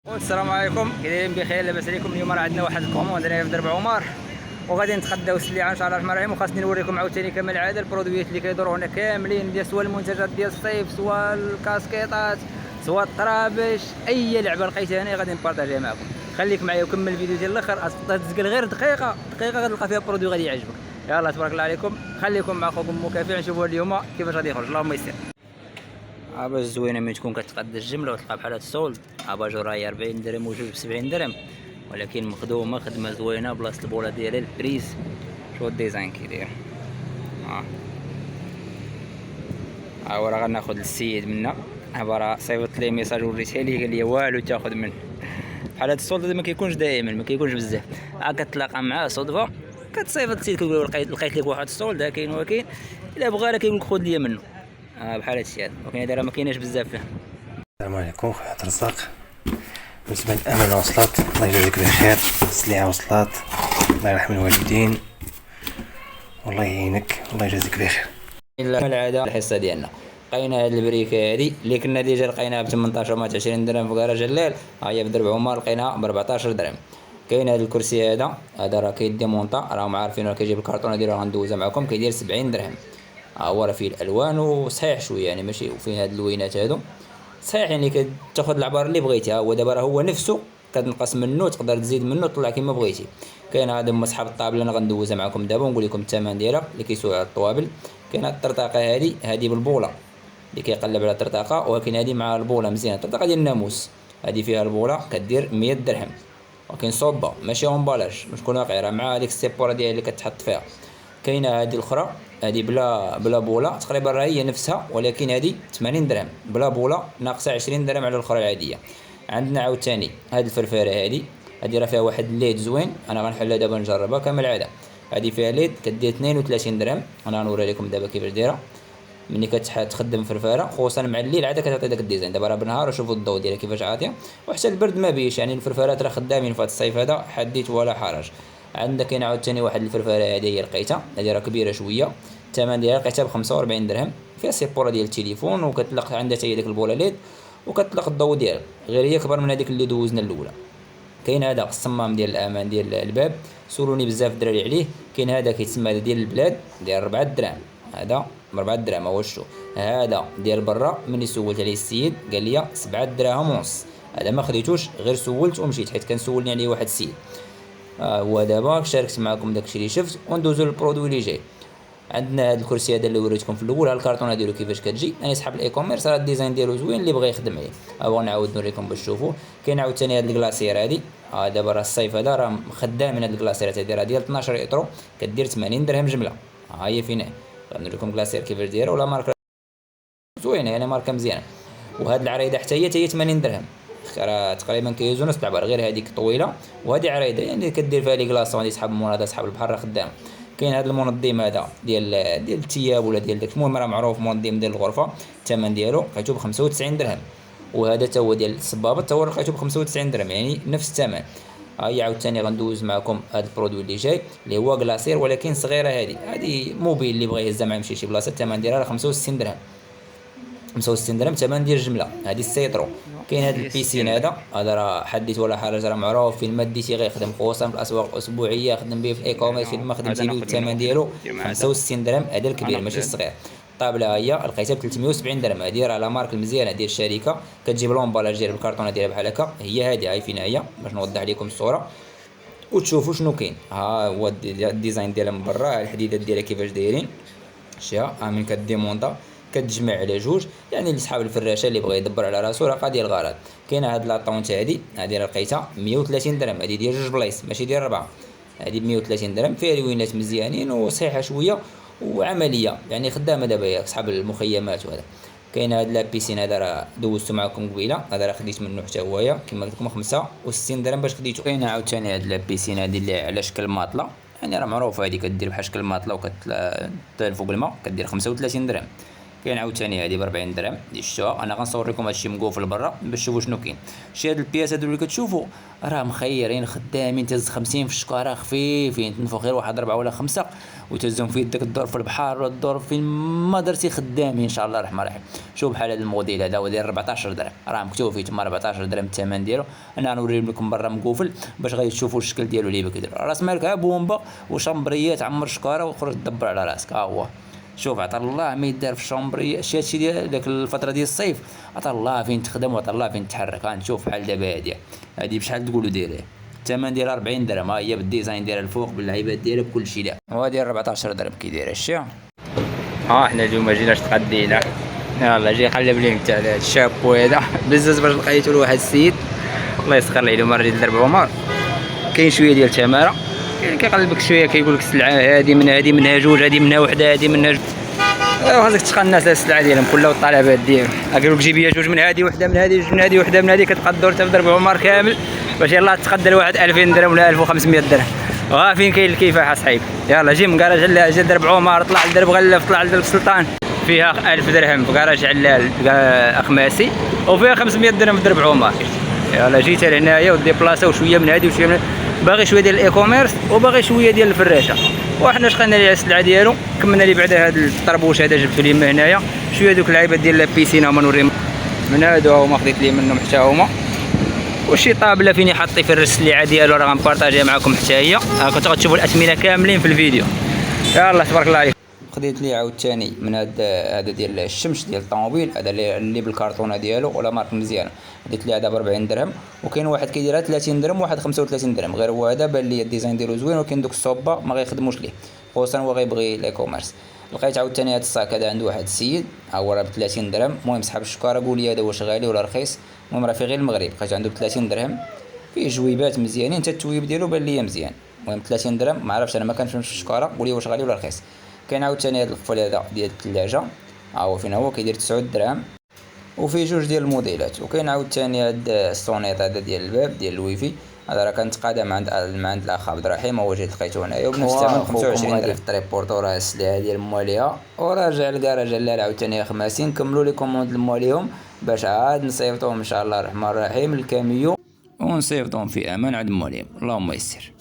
السلام عليكم، كي دايرين بخير؟ لاباس عليكم؟ اليوم راه عندنا واحد الكوموند هنايا في درب عمر وغادي نتغداو السليعه ان شاء الله الرحمن الرحيم. وخاصني نوريكم عاوتاني كما العاده البرودويات اللي كيدوروا هنا كاملين، ديال سواء المنتجات ديال الصيف، سواء الكاسكيطات، سواء الطرابش، اي لعبه لقيتها هنا غادي نبارطاجيها معكم. خليك معايا وكمل الفيديو ديال الاخر، تسقل غير دقيقه دقيقه غتلقى فيها برودوي غادي يعجبك. يلا تبارك الله عليكم، خليكم مع خوكم مكافئ نشوفوا اليوم كيفاش غادي يخرج. اللهم يسر. باش زوينه ملي تكون كتقاد الجمله وتلقى بحال هاد السولد، باجور راهي 40 درهم وجوج ب 70 درهم، ولكن مخدومه خدمه زوينه بلاصه البوله ديالها البريز. شو الديزاين كي داير. هو راه غناخد السيد منا، راه صيفط لي ميساج وريتها ليه قال لي والو تاخذ منه. بحال هاد السولد ما كيكونش دائما، ما كيكونش بزاف، كتلاقى معاه صدفه كتصيفط السيد كيقول لقيت لك واحد السولد كاين وكاين، الا بغا راه كيقول لك خذ لي منه. بحال هادشي هذا، ولكن هذا راه ما كايناش بزاف فيه. السلام عليكم خويا عبد الرزاق. بالنسبه للامانه وصلت، الله يجازيك بخير. السلعه وصلت، الله يرحم الوالدين والله يعينك، الله يجازيك بخير. الا العاده الحصه ديالنا لقينا هاد البريكه هادي اللي كنا ديجا لقيناها ب 18 و 20 درهم في كراج الليل، ها هي في درب عمر لقيناها ب 14 درهم. كاين هاد الكرسي هذا راه كيديمونطا، راهم عارفين راه كيجيب الكرتونه ديالو، غندوزها معكم، كيدير 70 درهم. هو راه فيه الالوان وصحيح شويه يعني، ماشي وفيه هاد اللوينات هادو صحيح يعني، كتاخذ العبار اللي بغيتي. هو دابا راه هو نفسه كتنقص منه، تقدر تزيد منه تطلع كما بغيتي. كاين هذا هما صحاب الطابله، انا غندوزها معكم دابا ونقول لكم الثمن ديالها اللي كيسوي على الطوابل. كاين هاد الطرطاقه هادي بالبوله اللي كيقلب على الطرطاقه، ولكن هادي مع البوله مزيانه، الطرطاقه ديال الناموس هادي فيها البوله كدير 100 درهم، ولكن صوبه ماشي امبالاج، باش نكون واقعي، راه مع هذيك السيبوره ديال اللي كتحط فيها. كاينه هذه الاخرى هذه بلا بوله، تقريبا راه هي نفسها، ولكن هذه 80 درهم بلا بوله، ناقصه 20 درهم على الاخرى العاديه. عندنا عاوتاني هذه الفرفاره هذه راه فيها واحد الليد زوين، انا غنحلها دابا نجربها كما العاده. هذه فيها ليد كدير 32 درهم، انا غنوري لكم دابا كيفاش دايره. ملي كتخدم فرفاره خصوصا مع الليل عاد كتعطي داك الديزاين. دابا راه بالنهار شوفوا الضوء ديالها كيفاش عاطيه، وحتى البرد ما بيش يعني. الفرفارات راه خدامين في هذا الصيف هذا، حديت ولا حرج. عندك كاين عاوتاني واحد الفرفاره هذه هي لقيتها، هذه راه كبيره شويه، الثمن ديالها لقيتها ب 45 درهم، فيها سيبوره ديال التليفون، وكتطلق عندها حتى هي ديك البوله ليد، وكتطلق الضوء ديالها، غير هي كبر من هذيك اللي دوزنا الاولى. كاين هذا الصمام ديال الامان ديال الباب، سولوني بزاف الدراري عليه. كاين هذا كيتسمى هذا ديال البلاد، ديال 4 دراهم، هذا ب 4 دراهم. هو شو هذا ديال برا، ملي سولت عليه السيد قال لي 7 دراهم ونص. هذا ما خديتوش، غير سولت ومشيت، حيت كان سولني عليه واحد السيد. هو دابا شاركت معكم داكشي اللي شفت، وندوزو للبرودوي اللي جاي. عندنا هذا الكرسي هذا اللي وريتكم في الاول، ها الكرتونه ديالو كيفاش كتجي. انا صحاب الاي كوميرس راه الديزاين ديالو زوين، اللي بغى يخدم عليه ابغى نعاود نوريكم باش تشوفوا. كاين عاوتاني هذا الكلاصير هذه، دابا راه الصيف هذا راه خدام من هذه الكلاصيرات هذه، راه ديال 12 اطرو كدير 80 درهم جمله. ها هي فين غنوريكم كلاصير كيفاش دايره، ولا ماركه زوينه يعني، ماركه مزيانه. وهاد العريضه حتى هي 80 درهم، راه تقريبا كيوزو نص العبار، غير هذيك طويله وهذه عريضه يعني كدير فيها لي كلاصون ديال صحاب المناضه صحاب البحر راه خدام. كاين هذا المنظم هذا ديال الثياب ولا ديال داك، المهم راه معروف منظم ديال الغرفه، الثمن ديالو لقيتو ب 95 درهم. وهذا حتى هو ديال الصبابه، حتى هو لقيتو ب 95 درهم، يعني نفس الثمن. ها هي عاوتاني غندوز معكم هذا البرودوي اللي جاي اللي هو كلاصير، ولكن صغيره. هذه موبيل اللي بغى يهزها مع يمشي شي بلاصه، الثمن ديالها 65 درهم. 65 درهم ثمن ديال الجمله. هذه السيترو. كاين هذا البيسين هذا راه حديث ولا حرج، راه معروف في الماديتي غيخدم، خصوصا في الاسواق الاسبوعيه، خدم به في الاي كوميرس، في ما خدمتي به الثمن ديالو 65 درهم. هذا الكبير ماشي الصغير. الطابله هي لقيتها ب 370 درهم، هذه راه على مارك المزيانه ديال الشركه، كتجيب لومبالاج ديال الكرتونه ديالها بحال هكا. هي هذه، هاي فين هي باش نوضح لكم الصوره وتشوفوا شنو كاين. ها هو الديزاين ديالها من برا، الحديدات ديالها كيفاش دايرين، شتيها من كديمونطا كتجمع على جوج، يعني لصحاب الفراشه اللي بغى يدبر على راسو راه قادي الغرض. كاينه هاد لاطونت هذه راه لقيتها 130 درهم، هذه ديال جوج بلايص ماشي ديال ربعه. هذه ب 130 درهم، فيها لوينات مزيانين وصحيحه شويه وعمليه، يعني خدامه دابا يا صحاب المخيمات. وهذا كاين هاد لابيسين هذا راه دوزتو معكم قبيله، هذا راه خديت منه حتى هويا كما قلت لكم 65 درهم باش خديتو. كاينه عاوتاني هاد لابيسين هذه اللي على شكل ماطله، يعني راه معروفه، هذه كدير بحال شكل ماطله وكتطير فوق الماء، كدير 35 درهم. كاين عاوتاني هادي ب 40 درهم اللي شفتوها. انا غنصور لكم هادشي مقوفل برا باش تشوفوا شنو كاين. شي هاد البياس هادو اللي كتشوفوا راه مخيرين خدامين، تهز 50 في الشكاره خفيفين، تنفخ غير واحد 4 ولا 5 وتهزهم في يدك الدور في البحر ولا الدور فين ما درتي خدامين ان شاء الله الرحمن الرحيم. شوف بحال هذا الموديل هذا هو داير 14 درهم، راه مكتوب فيه تما 14 درهم الثمن ديالو. انا غنوري لكم برا مقوفل باش غادي تشوفوا الشكل ديالو اللي كيدير. راس مالك ها بومبا وشامبريات، عمر شكاره وخرج دبر على راسك. ها هو شوف عطا الله ما يدار في الشومبري. شي هادشي ديال داك الفتره ديال الصيف عطا الله فين تخدم وعطا الله فين تحرك. غنشوف بحال دابا هادي بشحال تقولوا دايره؟ الثمن ديالها 40 درهم. ها هي بالديزاين ديالها الفوق باللعيبات ديالها بكل شيء. لا وهادي 14 درهم كي دايره الشي. ها حنا اليوم جينا تقدينا. يلا جي قلب لي انت هذا الشابو هذا بزاف باش لقيتو لواحد السيد الله يسخر ليه مره ديال درب عمر. كاين شويه ديال التماره كيقلبك شويه كيقول لك السلعه هذه من هذه منها جوج، هذه منها وحده، هذه منها جوج. خاصك تشقى الناس على السلعه ديالهم كلها والطلبات ديالهم. قالوا لك جيب لي جوج من هذه وحده من هذه، جوج من هذه وحده من هذه، كتقدر انت في درب عمر كامل باش يلاه تقدر واحد 2000 درهم ولا 1500 درهم. ها فين كاين الكيفاح اصاحبي. يلا جي من كراج علال جا درب عمر، طلع لدرب غلف، طلع لدرب سلطان، فيها 1000 درهم في كراج علال اخماسي وفيها 500 درهم في درب عمر. يلا جيت لهنايا وديبلاصا وشويه من هذه وشويه من باغي شويه ديال الاي كوميرس وباغي شويه ديال الفراشه. وحنا شقينا ليه السلعه ديالو، كملنا ليه بعدا هذا الطربوش هذا جبت ليه من هنايا شويه دوك اللعيبات ديال البيسين هما نوريهم من هادو هما خديت ليه منهم حتى هما. وشي طابله فين يحط يفرش السلعه ديالو راه غنبارطاجيها معكم حتى هي. كنتو غتشوفوا الاثمنه كاملين في الفيديو. يلا تبارك الله عليك. خديت ليه عاوتاني من هذا ديال الشمس ديال الطوموبيل، هذا اللي بالكرتونه ديالو ولا مارك مزيانه. خديت ليه هذا ب 40 درهم، وكاين واحد كيديرها 30 درهم وواحد 35 درهم. غير هو هذا بان لي الديزاين ديالو زوين، ولكن دوك الصوبه ما غيخدموش ليه خصوصا هو غيبغي لي كوميرس. لقيت عاوتاني هذا الصاك هذا عنده واحد السيد ها هو راه ب 30 درهم. المهم سحب الشكاره قول لي هذا واش غالي ولا رخيص. المهم راه في غير المغرب لقيت عنده ب 30 درهم، فيه جويبات مزيانين حتى التويب ديالو بان لي مزيان. المهم 30 درهم ما عرفتش انا ما كنفهمش في الشكاره، قول لي واش غالي ولا رخيص. كاين عاوتاني هذا القفل هذا ديال الثلاجه ها هو فين هو كيدير 9 درهم وفيه جوج ديال الموديلات. وكاين عاوتاني هذا السونيط هذا ديال الباب ديال الويفي، هذا راه كنتقادم عند الاخ عبد الرحيم، هو جيت لقيتو هنايا وبنفس الثمن 25 درهم. التريبورتو راه السلعه ديال مواليها وراجع لكراج علال عاوتاني خماسين. نكملوا لي كوموند لمواليهم باش عاد نصيفطوهم ان شاء الله الرحمن الرحيم الكاميو ونصيفطوهم في امان عند مواليهم. اللهم يسر.